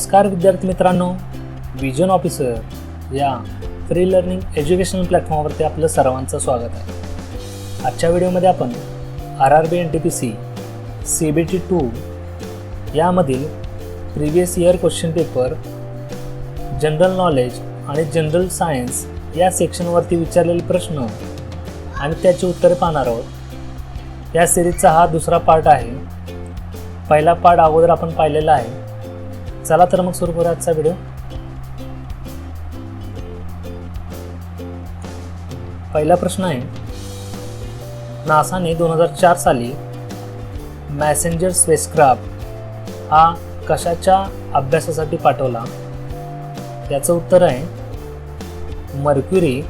नमस्कार विद्यार्थी मित्रांनो, विजन ऑफिसर या फ्री लर्निंग एज्युकेशनल प्लॅटफॉर्मवरती आपलं सर्वांचं स्वागत आहे। आजच्या व्हिडिओमध्ये आपण RRB NTPC CBT 2 यामधील previous year question paper, general knowledge आणि जनरल सायन्स या सेक्शनवरती विचारलेले प्रश्न आणि त्याची उत्तरे पाहणार आहोत। या सिरीजचा हा दुसरा पार्ट आहे। पहिला पार्ट अगोदर आपण पाहिलेला आहे। चला तर मग सुरू करूया आजचा व्हिडिओ। पहिला प्रश्न आहे, नासाने 2004 साली मॅसेंजर स्पेसक्राफ्ट हा कशाच्या अभ्यासासाठी पाठवला? याचं उत्तर आहे मर्क्युरी।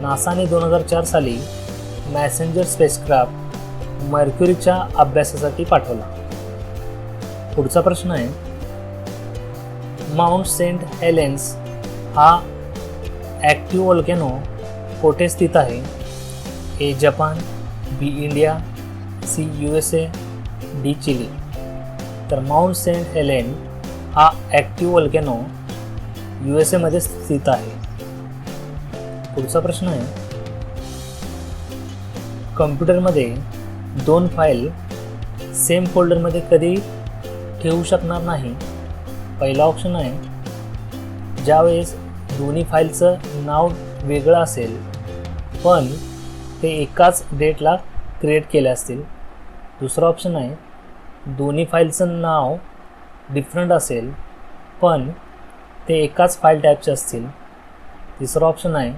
नासाने 2004 साली मॅसेंजर स्पेसक्राफ्ट मर्क्युरीच्या अभ्यासासाठी पाठवला। पुढचा प्रश्न आहे, माउंट सेंट हेलेन्स हा ॲक्टिव्ह व्होल्कॅनो कोठे स्थित आहे? A Japan, B India, C USA, D Chile. तर माउंट सेंट हेलेन हा ॲक्टिव्ह व्होल्कॅनो USA मध्ये स्थित आहे। पुढचा प्रश्न आहे, कम्प्युटरमध्ये दोन फाईल सेम फोल्डरमध्ये कधी ठेवू शकणार नाही? पहिला ऑप्शन आहे, ज्यावेळेस दोन्ही फाईलचं नाव वेगळं असेल पण ते एकाच डेटला क्रिएट केले असतील। दुसरा ऑप्शन आहे, दोन्ही फाईलचं नाव डिफरंट असेल पण ते एकाच फाईल टाईपचे असतील। तिसरा ऑप्शन आहे,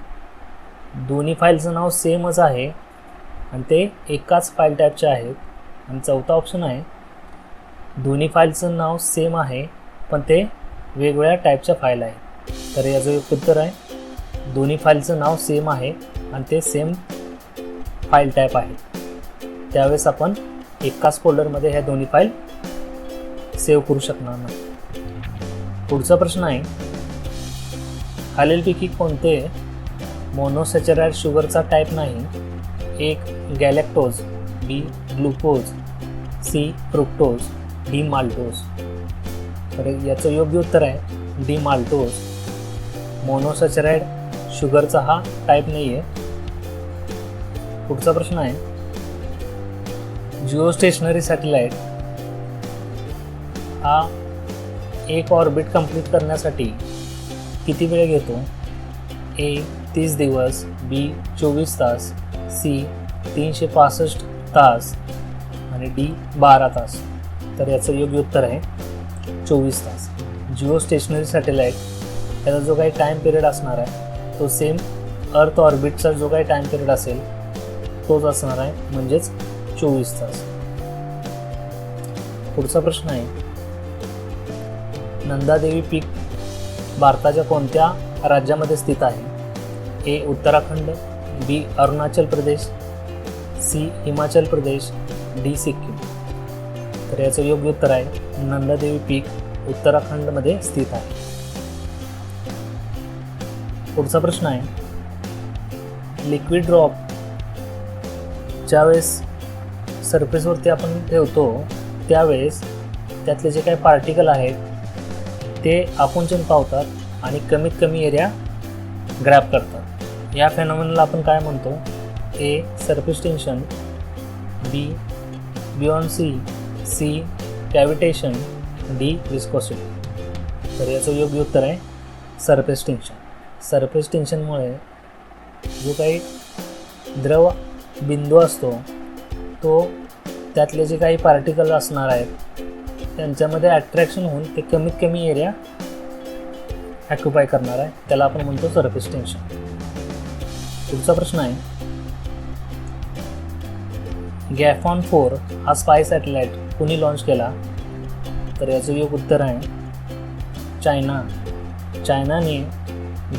दोन्ही फाईलचं नाव सेमच आहे आणि ते एकाच फाईल टाईपचे आहेत। आणि चौथा ऑप्शन आहे, दोन्ही फाईलचं नाव सेम आहे पण ते वेगवेगळ्या टाईपच्या फाईल आहेत। तर याचं एक उत्तर आहे, दोन्ही फाईलचं नाव सेम आहे आणि ते सेम फाईल टाईप आहे। त्यावेळेस आपण एकाच फोल्डरमध्ये ह्या दोन्ही फाईल सेव्ह करू शकणार नाही। पुढचा प्रश्न आहे, खालीलपैकी कोणते मोनोसॅचराइड शुगरचा टाईप नाही? एक galactose, B glucose, C fructose, D maltose. तर याचं योग्य उत्तर आहे डी माल्टोज। मोनोसॅचराइड शुगरचा हा टाईप नाही आहे। पुढचा प्रश्न आहे, जिओस्टेशनरी सॅटेलाइट हा एक ऑर्बिट कंप्लीट करण्यासाठी किती वेळ घेतो? ए 30 दिवस, बी 24 तास, सी 365 तास आणि डी 12 तास। तर याचं योग्य उत्तर आहे 24 तास। जिओस्टेशनरी सॅटेलाइट याचा जो काही टाईम पिरियड असणार आहे तो सेम अर्थ ऑर्बिटचा जो काही टाईम पिरियड असेल तोच असणार आहे, म्हणजेच 24 तास। पुढचा प्रश्न आहे, नंदादेवी पीक भारताच्या कोणत्या राज्यामध्ये स्थित आहे? ए उत्तराखंड, बी अरुणाचल प्रदेश, सी हिमाचल प्रदेश, डी सिक्कीम। तर याचं योग्य उत्तर आहे नंदादेवी पीक उत्तराखंडमध्ये स्थित आहे। पुढचा प्रश्न आहे, लिक्विड ड्रॉप ज्यावेळेस सरफेसवरती आपण ठेवतो त्यावेळेस त्यातले जे काही पार्टिकल आहेत ते आकुंचन पावतात आणि कमीत कमी एरिया ग्रॅब करतात। या फेनॉमेनला आपण काय म्हणतो? A surface tension, B बियॉन्सी, C कॅव्हिटेशन, D viscosity. तर याचं योग्य उत्तर आहे सरफेस टेन्शन। सरफेस टेन्शनमुळे जो काही द्रव बिंदू असतो तो त्यातले जे काही पार्टिकल असणार आहेत त्यांच्यामध्ये अट्रॅक्शन होऊन ते कमीत कमी एरिया ऑक्युपाय करणार आहे, त्याला आपण म्हणतो सरफेस टेन्शन। पुढचा प्रश्न आहे, गॅफॉन 4 हा स्पाय सॅटेलाइट कुणी लॉन्च केला? तर याचं योग्य उत्तर आहे चायना। चायनाने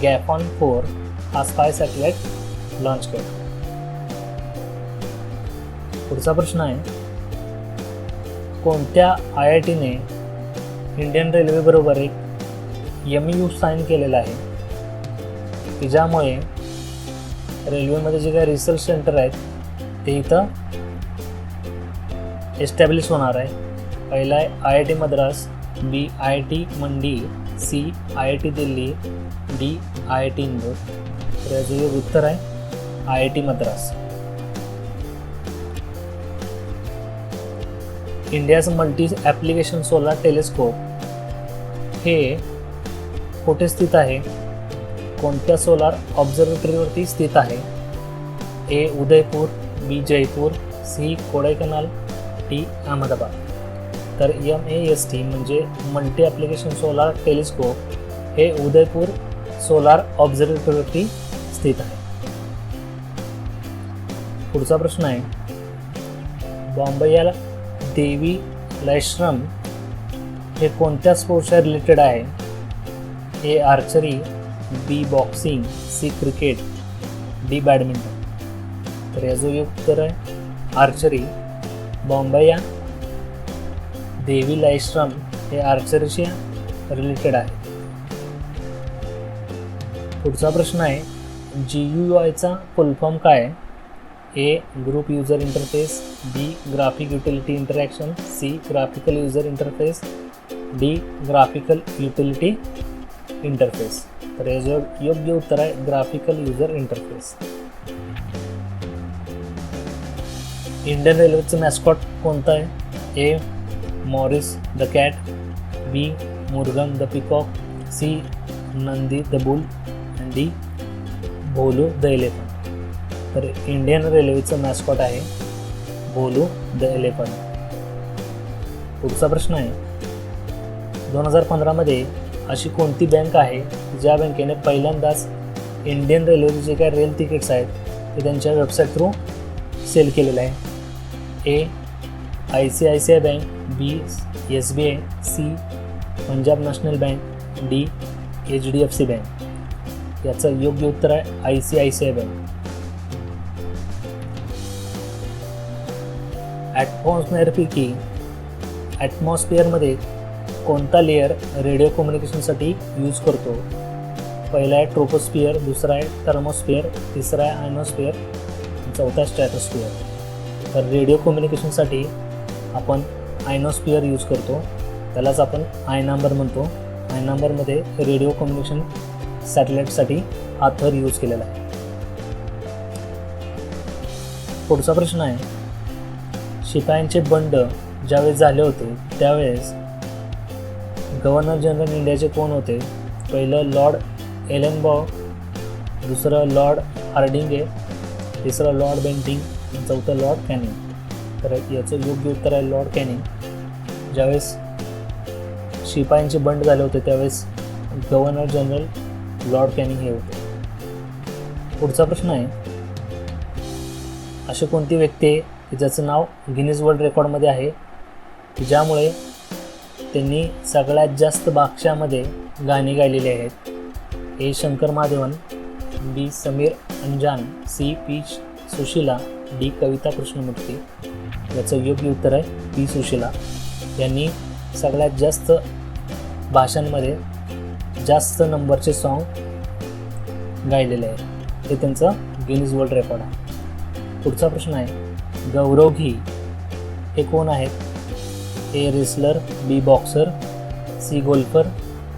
गॅफॉन 4 हा स्पाय सॅटेलाइट लॉन्च केला। पुढचा प्रश्न आहे, कोणत्या IITने इंडियन रेल्वे बरोबर एक MOU साईन केलेला आहे की ज्यामुळे रेल्वेमध्ये जे काही रिसर्च सेंटर आहेत ते इथं एस्टॅब्लिश होणार आहे? पहिला आहे IIT Madras, B IIT Mandi, C IIT Delhi, D IIT Indore. तर याचं योग्य उत्तर आहे IIT Madras. India's multi application solar telescope हे कुठे स्थित आहे? कोणत्या सोलार ऑब्झर्वेटरीवरती स्थित आहे? A Udaipur, B Jaipur, C Kodaikanal, D Ahmedabad. तर MAST म्हणजे मल्टी ॲप्लिकेशन सोलार टेलिस्कोप हे उदयपूर सोलार ऑब्झर्वेटरीवरती स्थित आहे. पुढचा प्रश्न आहे, बॉम्बेया देवी लैश्रम हे कोणत्या स्पोर्ट्सच्या रिलेटेड आहे? A archery, B boxing, C cricket, D badminton. तर याचं योग्य उत्तर आहे आर्चरी. बॉम्बेया देवी लैश्रम हे आर्चरीशी रिलेटेड आहे. पुढचा प्रश्न आहे, GUIचा फुल फॉर्म काय? A group user interface, B graphic utility interaction, C graphical user interface, D graphical utility interface. तर याचं योग्य उत्तर आहे ग्राफिकल युजर इंटरफेस. इंडियन रेल्वेचं मॅस्कॉट कोणतं आहे? A Morris the cat, B Murgan the peacock, C Nandi the bull, D Bholu the elephant. तर Indian रेल्वेचं मॅस्कॉट आहे भोलू द एलिफंट. पुढचा प्रश्न आहे, 2015 अशी कोणती बँक आहे ज्या बँकेने पहिल्यांदाच इंडियन रेल्वेचे जे काही रेल तिकीट्स आहेत ते त्यांच्या वेबसाईट थ्रू सेल केलेलं आहे? A ICICI bank, B SBI, C Punjab National Bank, D HDFC bank. याचं योग्य उत्तर आहे ICICI बँक. ॲटमॉस्फिअरमध्ये कोणता लेअर रेडिओ कम्युनिकेशनसाठी यूज करतो? पहिला आहे ट्रोपोस्फिअर, दुसरा आहे थर्मोस्फिअर, तिसरा आहे आयनोस्फिअर, चौथा स्ट्रॅटोस्फिअर. तर रेडिओ कम्युनिकेशनसाठी आपण आयनोस्फिअर यूज करतो, त्यालाच आपण आय नंबर म्हणतो. आय नंबरमध्ये रेडिओ कम्युनिकेशन सॅटेलाईटसाठी हा थर यूज केलेला आहे. पुढचा प्रश्न आहे, शिपायांचे बंड ज्यावेळेस झाले होते त्यावेळेस गव्हर्नर जनरल इंडियाचे कोण होते? पहिलं लॉर्ड एलेनबॉ, दुसरं लॉर्ड हार्डिंगे, तिसरं लॉर्ड बेंटिंग, चौथं लॉर्ड कॅनिंग. तर याचं योग्य उत्तर आहे लॉर्ड कॅनिंग. ज्यावेळेस शिपायांचे बंड झाले होते त्यावेळेस गव्हर्नर जनरल लॉर्ड कॅनिंग हे होते. पुढचा प्रश्न आहे, अशी कोणती व्यक्ती आहे की ज्याचं नाव गिनीज वर्ल्ड रेकॉर्डमध्ये आहे की ज्यामुळे त्यांनी सगळ्यात जास्त भाषामध्ये गाणी गायलेली आहेत? ए शंकर महादेवन, बी समीर अंजान, C P Sushila, D Kavita Krishnamurthy. याचं योग्य उत्तर आहे पी सुशीला. यांनी सगळ्यात जास्त भाषांमध्ये जास्त नंबरचे सॉन्ग गायलेले आहेत, ते त्यांचं गिनीज वर्ल्ड रेकॉर्ड आहे. पुढचा प्रश्न आहे, गौरव घी हे कोण आहेत? A wrestler, B boxer, C golfer,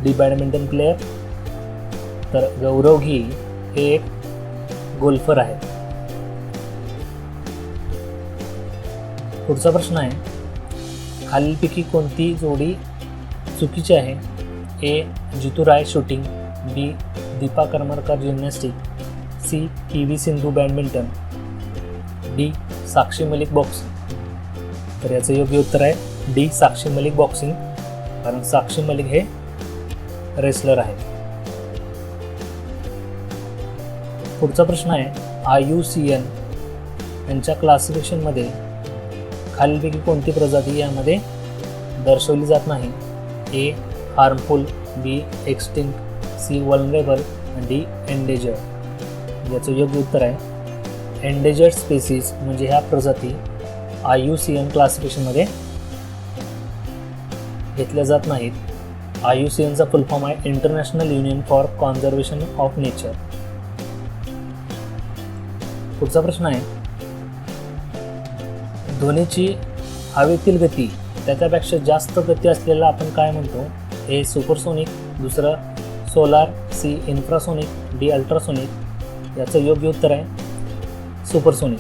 D badminton player. तर गौरव घी हे एक गोल्फर आहे. पुढचा प्रश्न आहे, खालीलपैकी कोणती जोडी चुकीची आहे? A Jitu Rai shooting, B Dipa Karmakar gymnastic, C PV Sindhu badminton, D Sakshi Malik boxing. तर याचं योग्य उत्तर आहे डी साक्षी मलिक बॉक्सिंग, कारण साक्षी मलिक हे रेसलर आहे. पुढचा प्रश्न आहे, IUCN यांच्या क्लासिफिकेशनमध्ये खालीलपैकी कोणती प्रजाती यामध्ये दर्शवली जात नाही? A harmful, B extinct, C vulnerable, D endangered. याचं योग्य उत्तर आहे एंडेजर्ड स्पेसीज, म्हणजे ह्या प्रजाती IUCN क्लासिफिकेशनमध्ये घेतल्या जात नाहीत. IUCNचा फुल फॉर्म आहे international union for conservation of nature. पुढचा प्रश्न आहे, ध्वनीची हवेतील गती त्याच्यापेक्षा जास्त गती असलेला आपण काय म्हणतो? ए सुपरसोनिक, दुसरं solar, C infrasonic, D ultrasonic. याचं योग्य उत्तर आहे सुपरसोनिक.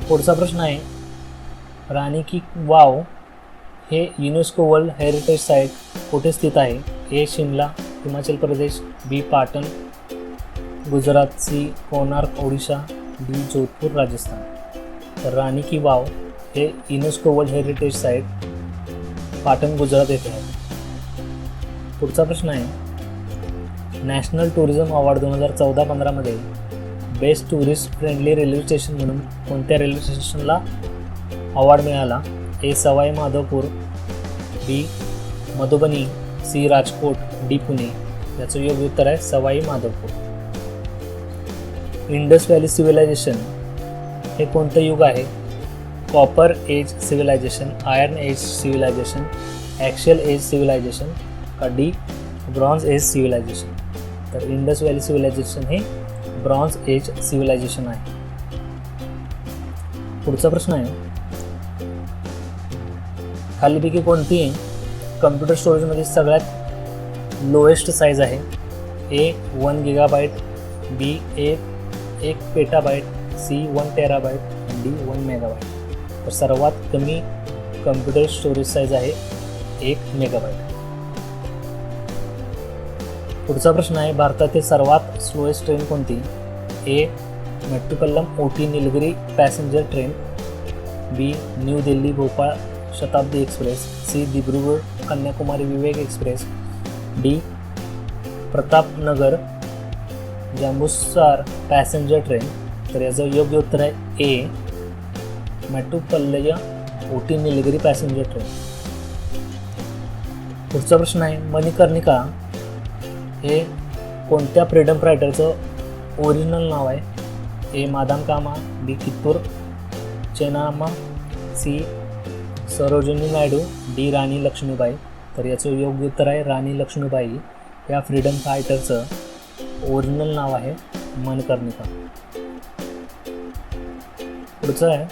पुढचा प्रश्न आहे, राणी की वाव हे युनेस्को वर्ल्ड हेरिटेज साईट कुठे स्थित आहे? A Shimla, Himachal Pradesh, B Patan, Gujarat, C Konark, Odisha, D Jodhpur, Rajasthan. तर राणी की वाव हे UNESCO world heritage site Patan, Gujarat येथे आहे. पुढचा प्रश्न आहे, नॅशनल टुरिझम अवॉर्ड 2014-15मध्ये best tourist friendly railway station म्हणून कोणत्या रेल्वे स्टेशनला अवॉर्ड मिळाला? A Sawai Madhopur, B Madhubani, C Rajkot, D Pune. याचं योग्य उत्तर आहे Sawai Madhopur. Indus valley civilisation हे कोणतं युग आहे? Copper age civilisation, iron age civilisation, axial age civilisation का डी ब्रॉन्झ एज सिव्हिलायझेशन? तर इंडस व्हॅली सिव्हिलायझेशन हे ब्रॉन्झ एज सिव्हिलायझेशन आहे. पुढचा प्रश्न आहे, खालीपैकी कोणती कम्प्युटर स्टोरेजमध्ये सगळ्यात लोएस्ट साईज आहे? ए 1 GB, बी 1 पेटाबाईट, सी 1 TB, डी 1 MB. तर सर्वात कमी कम्प्युटर स्टोरेज साईज आहे 1 MB. पुढचा प्रश्न आहे, भारतातील सर्वात स्लोएस्ट ट्रेन कोणती? A Mettupalayam Ooty Nilgiri passenger train, B New Delhi Bhopal Shatabdi express, C Dibrugarh Kanyakumari Vivek express, D Pratapnagar Jambusar passenger train. तर याचं योग्य उत्तर आहे ए मेट्रोपल्लम ओटी नीलगिरी पॅसेंजर ट्रेन. पुढचा प्रश्न आहे, मणिकर्णिका हे कोणत्या फ्रीडम फायटरचं ओरिजिनल नाव आहे? ए मादाम कामा, बी कित्तूर चेन्नाम्मा, सी सरोजिनी नायडू, डी राणी लक्ष्मीबाई. तर याचं योग्य उत्तर आहे राणी लक्ष्मीबाई. या फ्रीडम फायटरचं ओरिजिनल नाव आहे मणिकर्णिका. पुढचं आहे,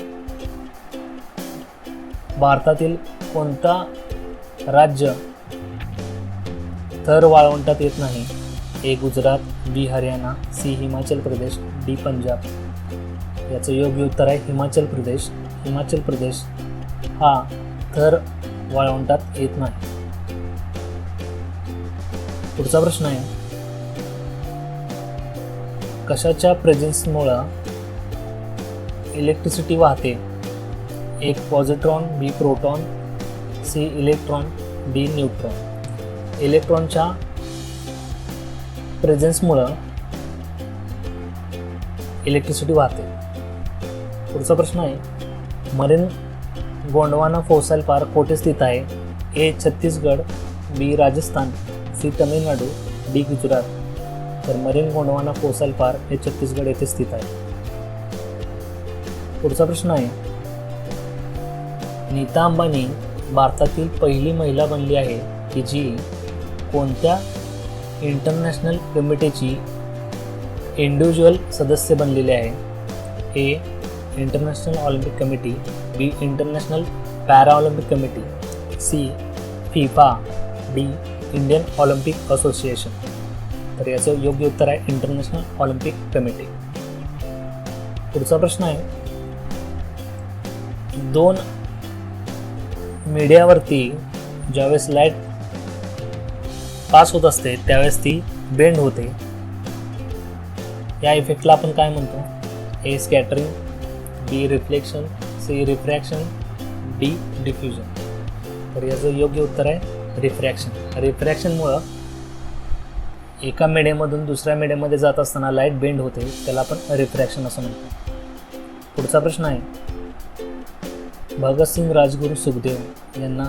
भारतातील कोणता राज्य थर वाळवंटात येत नाही? ए गुजरात, बी हरियाणा, सी हिमाचल प्रदेश, डी पंजाब. याचं योग्य उत्तर आहे हिमाचल प्रदेश. हिमाचल प्रदेश हा थर वाळवंटात येत नाही. पुढचा प्रश्न आहे, कशाच्या प्रेझेन्समुळं इलेक्ट्रिसिटी वाहते? एक positron, B proton, C electron, D neutron. इलेक्ट्रॉनच्या प्रेझेन्समुळं इलेक्ट्रिसिटी वाहते. पुढचा प्रश्न आहे, मरीन गोंडवाना फॉसिल पार्क कोठे स्थित आहे? ए छत्तीसगड, बी राजस्थान, सी तमिळनाडू, डी गुजरात. तर मरीन गोंडवाना फॉसिल पार्क हे छत्तीसगड येथे स्थित आहे. पुढचा प्रश्न आहे, नीता अंबानी भारतातील पहिली महिला बनली आहे की जी कोणत्या इंटरनॅशनल कमिटीची इंडिव्हिज्युअल सदस्य बनलेली आहे? A international Olympic committee, B international Paralympic committee, C FIFA, D Indian Olympic association. तर याचं योग्य उत्तर आहे इंटरनॅशनल ऑलिम्पिक कमिटी. पुढचा प्रश्न आहे, दोन मीडियावरती ज्यावेळेस लाईट पास होत असते त्यावेळेस ती बेंड होते. या इफेक्टला आपण काय म्हणतो? A scattering, B reflection, C refraction, D diffusion. तर याचं योग्य उत्तर आहे रिफ्रॅक्शन. रिफ्रॅक्शनमुळं एका मीडियामधून दुसऱ्या मीडियामध्ये जात असताना लाईट बेंड होते, त्याला आपण रिफ्रॅक्शन असं म्हणतो. पुढचा प्रश्न आहे, भगतसिंग राजगुरू सुखदेव यांना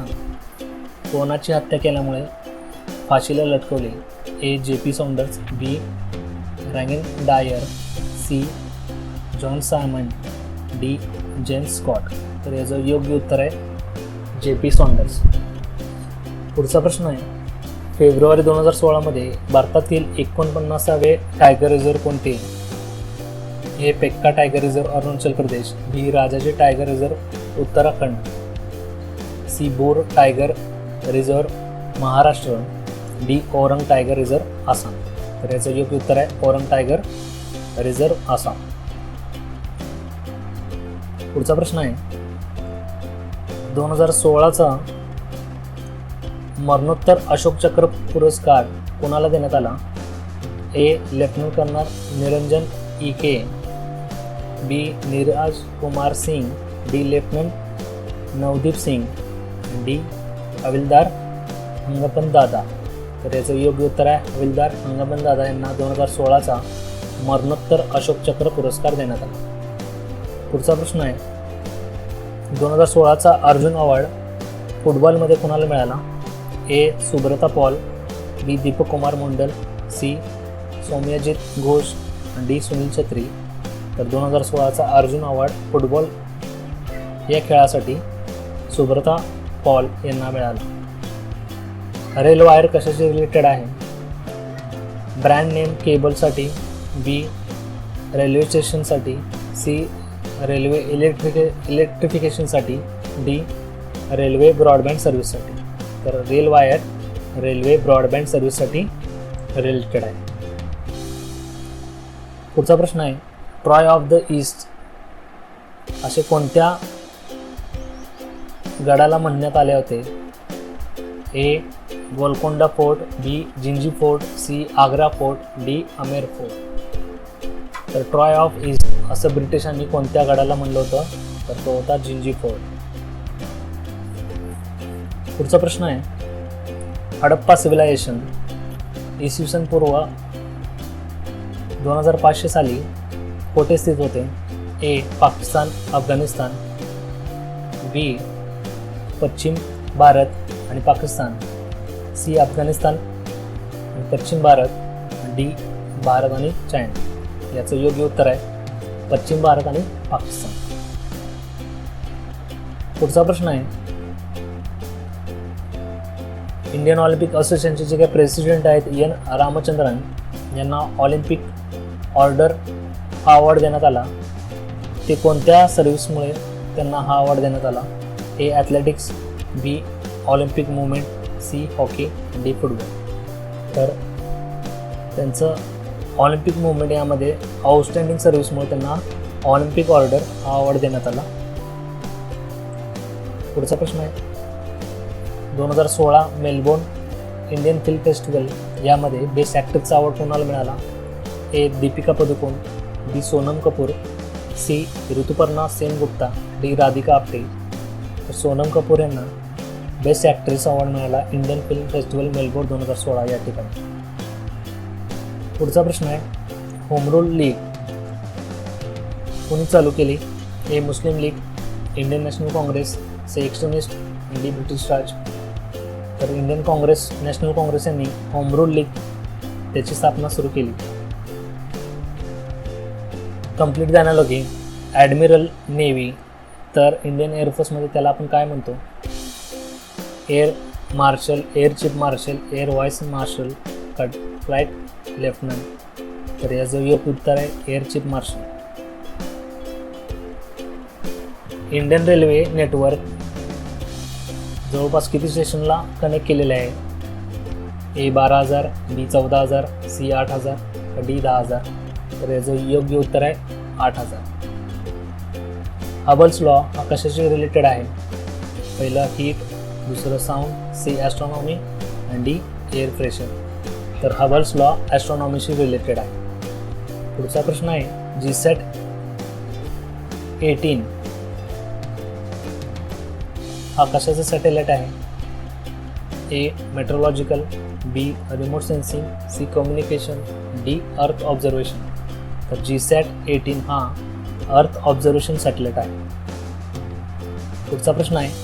कोणाची हत्या केल्यामुळे फाशीला लटकवले? ए जे.पी. सॉन्डर्स, बी रॅगिन Dyer, C John Simon, D James Scott. तर याचं योग्य उत्तर आहे जे.पी. सॉन्डर्स. पुढचा प्रश्न आहे, फेब्रुवारी 2016मध्ये भारतातील 49वे टायगर रिझर्व कोणते? A Pakke tiger reserve Arunachal Pradesh, B Rajaji tiger reserve Uttarakhand. C Bor tiger reserve Maharashtra. D Orang tiger reserve Assam. तर याचं योग्य उत्तर आहे औरंग टायगर रिझर्व आसाम. पुढचा प्रश्न आहे 2016चा मरणोत्तर अशोक चक्र पुरस्कार कोणाला देण्यात आला? ए. Lieutenant colonel Niranjan E K. B. Neeraj Kumar Singh. D. Lieutenant Navdeep Singh. D. Havildar Hangpan Dada. तर याचं योग्य उत्तर आहे हविलदार हंगपंत दादा यांना 2016चा मरणोत्तर अशोक चक्र पुरस्कार देण्यात आला. पुढचा प्रश्न आहे 2016चा अर्जुन अवॉर्ड फुटबॉलमध्ये कोणाला मिळाला? ए. सुब्रता पॉल. बी. दीपक कुमार मुंडल. सी. सौम्यजित घोष. डी. सुनील छत्री. तर 2016चा अर्जुन अवॉर्ड फुटबॉल या खेळासाठी सुब्रता पॉल यांना मिळाला. रेल वायर कशाशी रिलेटेड आहे? ब्रँड नेम केबलसाठी. बी. रेल्वे स्टेशनसाठी. सी. रेल्वे इलेक्ट्रिफिकेशनसाठी. डी. रेल्वे ब्रॉडबँड सर्व्हिससाठी. तर रेल वायर रेल्वे ब्रॉडबँड सर्व्हिससाठी रिलेटेड आहे. पुढचा प्रश्न आहे ट्रॉय ऑफ द ईस्ट असे कोणत्या गडाला म्हणण्यात आले होते? A. Golconda fort. B. Gingee fort. C. Agra fort. D. Amer fort. तर ट्रॉय ऑफ ईस्ट असं ब्रिटिशांनी कोणत्या गडाला म्हणलं होतं? तर तो होता जिंजी फोर्ट. पुढचा प्रश्न आहे हडप्पा सिव्हिलायझेशन इसवी सन पूर्व 2500 साली कोठे स्थित होते? ए. पाकिस्तान अफगाणिस्तान. बी. पश्चिम भारत आणि पाकिस्तान. सी. अफगाणिस्तान आणि पश्चिम भारत. डी. भारत आणि चायना. याचं योग्य उत्तर आहे पश्चिम भारत आणि पाकिस्तान. पुढचा प्रश्न आहे इंडियन ऑलिम्पिक असोसिएशनचे जे काही प्रेसिडेंट आहेत एन रामचंद्रन यांना ऑलिम्पिक ऑर्डर हा अवॉर्ड देण्यात आला. ते कोणत्या सर्व्हिसमुळे त्यांना हा अवॉर्ड देण्यात आला? A. Athletics. B. Olympic movement. C. Hockey. D. Football. तर त्यांचं ऑलिम्पिक मुवमेंट यामध्ये आउटस्टँडिंग सर्व्हिसमुळे त्यांना ऑलिम्पिक ऑर्डर हा अवॉर्ड देण्यात आला. पुढचा प्रश्न आहे 2016 मेलबोर्न इंडियन फिल्म फेस्टिवल यामध्ये बेस्ट ॲक्टरचा अवॉर्ड कोणाला मिळाला? ए. दीपिका पदुकोण. बी. सोनम कपूर. सी. ऋतुपर्णा सेनगुप्ता. डी. राधिका आप्टे. तर सोनम कपूर यांना बेस्ट ॲक्ट्रेस अवॉर्ड मिळाला इंडियन फिल्म फेस्टिवल मेलबोर्न 2016 या ठिकाणी. पुढचा प्रश्न आहे होम रूल लीग कोणी चालू केली? A. Muslim League. Indian National Congress. C. Extremist. D. British Raj. तर इंडियन काँग्रेस नॅशनल काँग्रेस यांनी होम रूल लीग त्याची स्थापना सुरू केली. Complete the analogy admiral navy तर इंडियन एअरफोर्समध्ये त्याला आपण काय म्हणतो? Air marshal, air chief marshal, air vice marshal, flight lieutenant. तर याचं योग्य उत्तर आहे air chief marshal. Indian railway network जवळपास किती स्टेशनला कनेक्ट केलेले आहे? ए. 12,000. बी. 14,000. सी. 8,000. डी. 10,000. तर याचं योग्य उत्तर आहे 8,000. हबल्स लॉ हा कशाशी रिलेटेड आहे? पहिलं हीट, दुसरं साऊंड, सी. ॲस्ट्रॉनॉमी आणि डी. Air pressure. तर हबल्स लॉ ॲस्ट्रॉनॉमीशी रिलेटेड आहे. पुढचा प्रश्न आहे GSAT 18 हा कशाचा सॅटेलाइट आहे? A. Meteorological. B. Remote sensing. C. Communication. D. Earth observation. तर GSAT 18 हा अर्थ ऑब्झर्वेशन सॅटेलाइट आहे. पुढचा प्रश्न आहे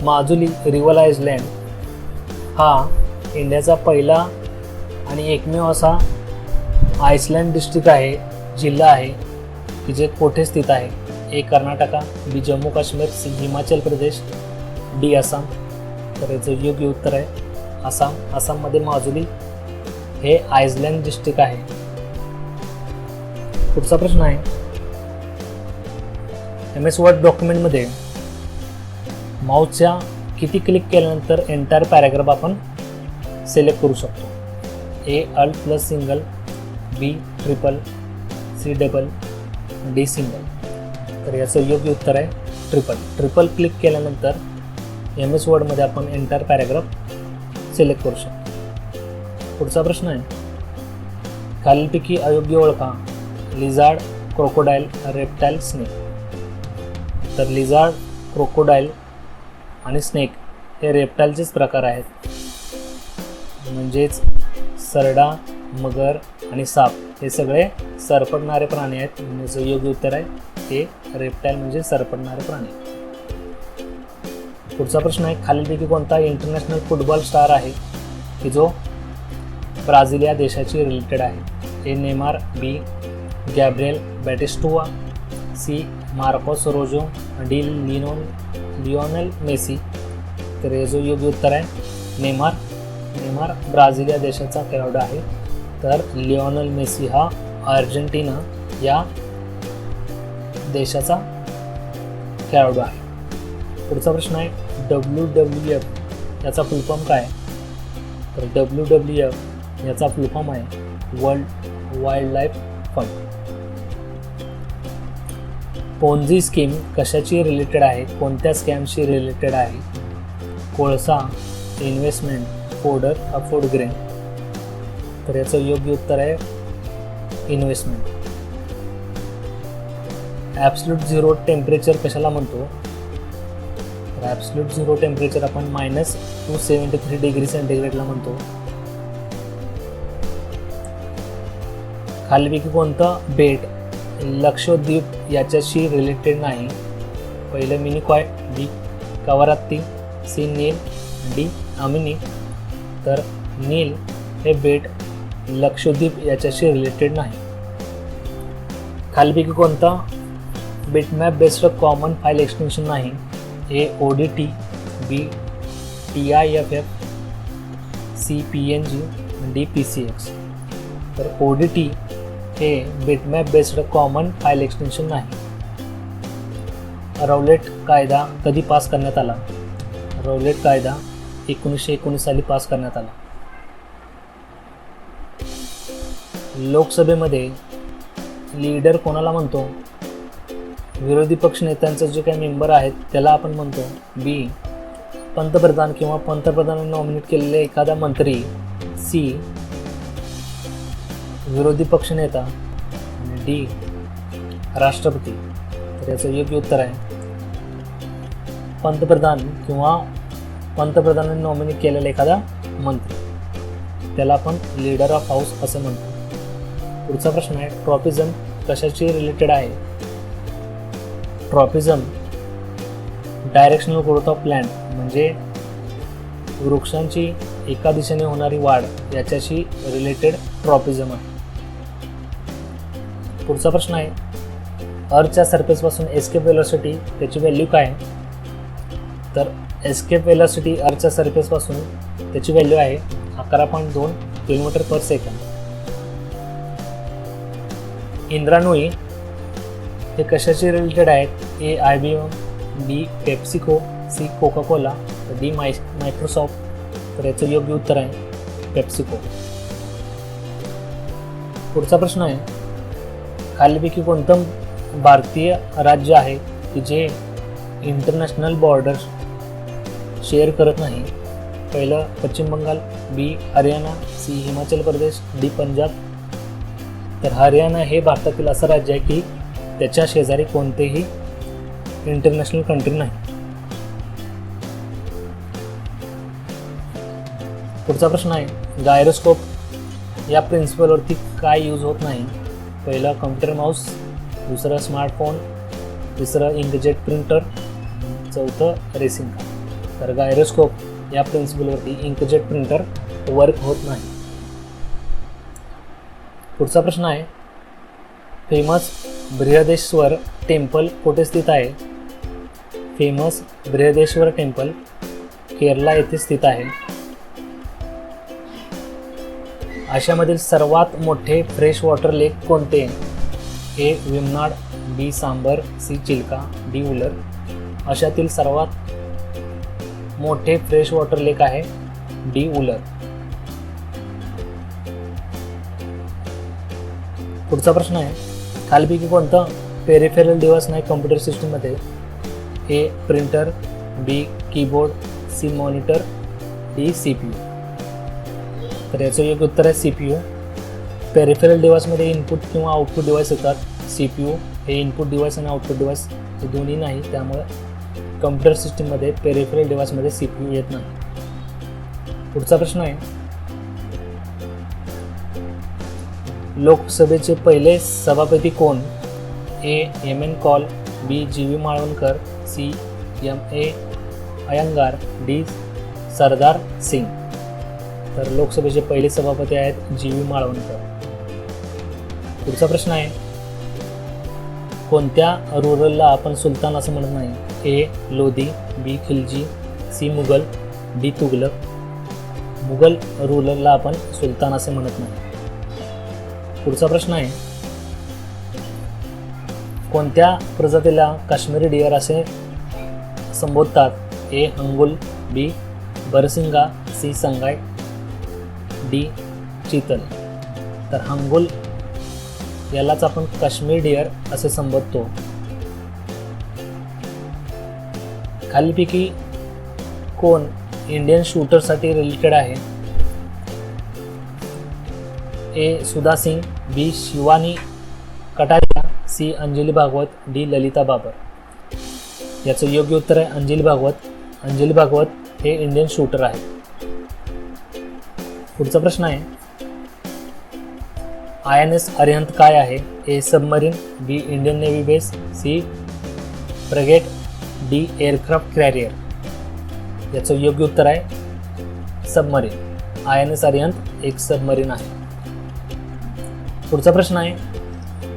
माजुली रिव्हर आयलँड हा इंडियाचा पहिला आणि एकमेव असा आइसलँड डिस्ट्रिक्ट आहे, जिल्हा आहे की जे कोठे स्थित आहे? ए. कर्नाटका. बी. जम्मू काश्मीर. सी. हिमाचल प्रदेश. डी. आसाम. तर याचं योग्य उत्तर आहे आसाम. आसाममध्ये माजुली हे आइसलँड डिस्ट्रिक्ट आहे. पुढचा प्रश्न आहे MS वर्ड डॉक्युमेंटमध्ये माऊसच्या किती क्लिक केल्यानंतर एंटायर पॅराग्राफ आपण सिलेक्ट करू शकतो? A alt plus single, B triple, C double, D single. तर याचं योग्य उत्तर आहे ट्रिपल. ट्रिपल क्लिक केल्यानंतर MS वर्डमध्ये आपण एंटायर पॅराग्राफ सिलेक्ट करू शकतो. पुढचा प्रश्न आहे, खालीलपैकी अयोग्य ओळखा. Lizard, crocodile, reptile, snake. तर लिझार्ड, क्रोकोडाईल आणि स्नेक हे रेप्टाईलचेच प्रकार आहेत. म्हणजेच सरडा, मगर आणि साप हे सगळे सरपटणारे प्राणी आहेत. म्हणजे योग्य उत्तर आहे हे रेप्टाईल म्हणजे सरपटणारे प्राणी. पुढचा प्रश्न आहे, खालीलपैकी कोणता इंटरनॅशनल फुटबॉल स्टार आहे की जो ब्राझील या देशाची रिलेटेड आहे? ए नेमार, बी गॅब्रिएल बॅटिस्टुआ, सी मार्कोस रोजो, डी लिओनेल मेसी. तर हे जो योग्य उत्तर आहे नेमार. नेमार ब्राझील या देशाचा खेळाडू आहे. तर लिओनेल मेसी हा अर्जेंटिना या देशाचा खेळाडू आहे. पुढचा प्रश्न आहे, WWF याचा फुल फॉर्म काय? तर WWF याचा फुल फॉर्म आहे World wildlife Fund. Ponzi scheme कशाची रिलेटेड आहे? कोणत्या स्कॅमशी रिलेटेड आहे? कोळसा, इन्व्हेस्टमेंट, फोडर, फूड ग्रेन. तर याचं योग्य उत्तर आहे इन्व्हेस्टमेंट. ॲब्सल्यूट झिरो टेम्परेचर कशाला म्हणतो? तर ॲब्सल्यूट झिरो टेम्परेचर आपण -273 डिग्री सेंटीग्रेडला म्हणतो. खालीलपैकी कोणतं बेट लक्षद्वीप याच्याशी रिलेटेड नाही? पहिलं मिनिकॉय, बी कवरात्ती, सी नील, डी अमिनी. तर नील हे बेट लक्षद्वीप याच्याशी रिलेटेड नाही. खालीलपैकी कोणता bitmap based common file extension नाही? A ODT, B TIFF, C PNG, D PCX. तर ODT हे bitmap based common file extension नाही. रौलेट कायदा कधी पास करण्यात आला? रौलेट कायदा 1919 साली पास करण्यात आला. लोकसभेमध्ये लीडर कोणाला म्हणतो? विरोधी पक्ष नेत्यांचे जे काही मेंबर आहेत त्याला आपण म्हणतो. बी पंतप्रधान किंवा पंतप्रधानांनी नॉमिनेट केलेले एखादा मंत्री, सी विरोधी पक्ष नेता आणि डी राष्ट्रपती. तर याचं योग्य उत्तर आहे पंतप्रधान किंवा पंतप्रधानांनी नॉमिनेट केलेला एखादा मंत्री, त्याला आपण लीडर ऑफ हाऊस असं म्हणतो. पुढचा प्रश्न आहे, ट्रॉपिझम कशाची रिलेटेड आहे? ट्रॉपिझम डायरेक्शनल ग्रोथ ऑफ प्लॅन्ट म्हणजे वृक्षांची एका दिशेने होणारी वाढ याच्याशी रिलेटेड ट्रॉपिझम आहे. पुढचा प्रश्न आहे, अर्थच्या सरफेसपासून एस्केप वेलोसिटी त्याची व्हॅल्यू काय? तर एस्केप वेलोसिटी अर्थच्या सरफेसपासून त्याची व्हॅल्यू आहे 11.2 km/s. इंद्राणुई हे कशाशी रिलेटेड आहेत? A IBM, B PepsiCo, C Coca Cola, D Microsoft. तर याचं योग्य उत्तर आहे पेप्सिको. पुढचा प्रश्न आहे, खालीलपैकी कोणतं भारतीय राज्य आहे की जे इंटरनॅशनल बॉर्डर्स शेअर करत नाही? पहिलं पश्चिम बंगाल, बी हरियाणा, सी हिमाचल प्रदेश, डी पंजाब. तर हरियाणा हे भारतातील असं राज्य आहे की त्याच्या शेजारी कोणतेही इंटरनॅशनल कंट्री नाही. पुढचा प्रश्न आहे, गायरोस्कोप या प्रिन्सिपलवरती काय यूज होत नाही? पहिलं कम्प्युटर माऊस, दुसरं स्मार्टफोन, तिसरं इंकजेट प्रिंटर, चौथं रेसिंग कार. तर गायरोस्कोप या प्रिन्सिपलवरती इंकजेट प्रिंटर वर्क होत नाही. पुढचा प्रश्न आहे, फेमस बृहदेश्वर टेम्पल कुठे स्थित आहे? फेमस बृहदेश्वर टेम्पल केरला येथे स्थित आहे. आशियामधील सर्वात मोठे फ्रेश वॉटर लेक कोणते? ए वेमनाड, बी सांबर, सी चिल्का, डी उलर. अशातील सर्वात मोठे फ्रेश वॉटर लेक आहे डी उलर. पुढचा प्रश्न आहे, खालीलपैकी कोणतं पेरिफेरल डिव्हाइस नाही कम्प्युटर सिस्टीममध्ये? A printer, B keyboard, C monitor, D CPU. तर याचं योग्य उत्तर आहे CPU. पेरिफेरल डिव्हाइसमध्ये इनपुट किंवा आउटपुट डिव्हाइस येतात. CPU हे इनपुट डिव्हाइस आणि आउटपुट डिव्हाइस हे दोन्ही नाही, त्यामुळे कम्प्युटर सिस्टीममध्ये पेरिफेरल डिव्हाइसमध्ये CPU येत नाही. पुढचा प्रश्न आहे, लोकसभेचे पहिले सभापती कोण? A MN Kaul, B GV Mavalankar, C MA Ayyangar, D Sardar Singh. तर लोकसभेचे पहिले सभापती आहेत GV माळवणकर. पुढचा प्रश्न आहे, कोणत्या रुरलला आपण सुलतान असं म्हणत नाही? ए लोधी, बी खिलजी, सी मुघल, डी तुगलक. मुघल रुरलला आपण सुलतान असे म्हणत नाही. पुढचा प्रश्न आहे, कोणत्या प्रजातीला काश्मीरी डिअर असे संबोधतात? ए हंगुल, बी बरसिंगा, सी संगाय, डी चितल. तर हंगुल यालाच आपण काश्मीर डिअर असे संबोधतो. खालीलपैकी कोण इंडियन शूटरसाठी रिलेटेड आहे? ए सुधा सिंग, बी शिवानी कटारिया, सी अंजली भागवत, डी ललिता बाबर. याचं योग्य उत्तर आहे अंजली भागवत. अंजली भागवत हे इंडियन शूटर आहे. पुढचा प्रश्न आहे, INS अरिहंत काय आहे? A submarine, B Indian navy base, C frigate, D aircraft carrier. याचं योग्य उत्तर आहे सबमरीन. INS अरिहंत एक सबमरीन आहे. पुढचा प्रश्न आहे,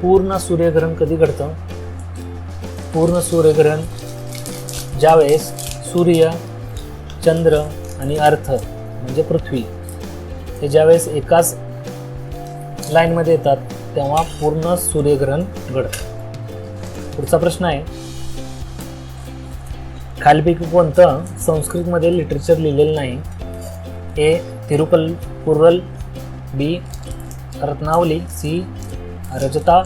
पूर्ण सूर्यग्रहण कधी घडतं? पूर्ण सूर्यग्रहण ज्यावेळेस सूर्य, चंद्र आणि अर्थ म्हणजे पृथ्वी हे ज्यावेळेस एकाच लाईनमध्ये येतात तेव्हा पूर्ण सूर्यग्रहण घडतं. पुढचा प्रश्न आहे, खालीलपैकी कोणतं संस्कृतमध्ये लिटरेचर लिहिलेलं नाही? ए तिरुकुरल, बी रत्नावली, सी रजता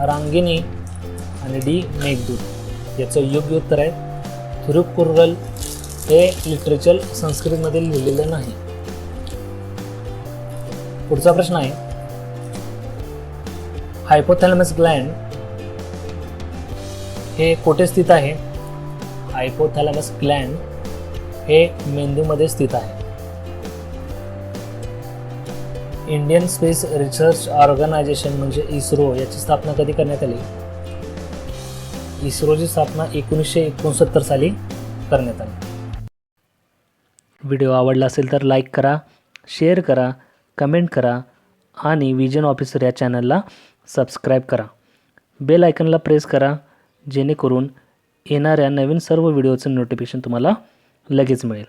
रांगिणी आणि डी मेघदूत. याचं योग्य उत्तर आहे तिरुकुरल हे लिटरेचर संस्कृतमध्ये लिहिलेलं नाही. पुढचा प्रश्न आहे, हायपोथॅलॅमस ग्लँड हे कुठे स्थित आहे? हायपोथॅलॅमस ग्लँड हे मेंदूमध्ये स्थित आहे. इंडियन स्पेस रिसर्च ऑर्गनायझेशन म्हणजे इस्रो याची स्थापना कधी करण्यात आली? इस्रोची स्थापना 1969 साली करण्यात आली. व्हिडिओ आवडला असेल तर लाईक करा, शेअर करा, कमेंट करा आणि विजन ऑफिसर या चॅनलला सबस्क्राईब करा. बेल आयकनला प्रेस करा जेणेकरून येणाऱ्या नवीन सर्व व्हिडिओचं नोटिफिकेशन तुम्हाला लगेच मिळेल.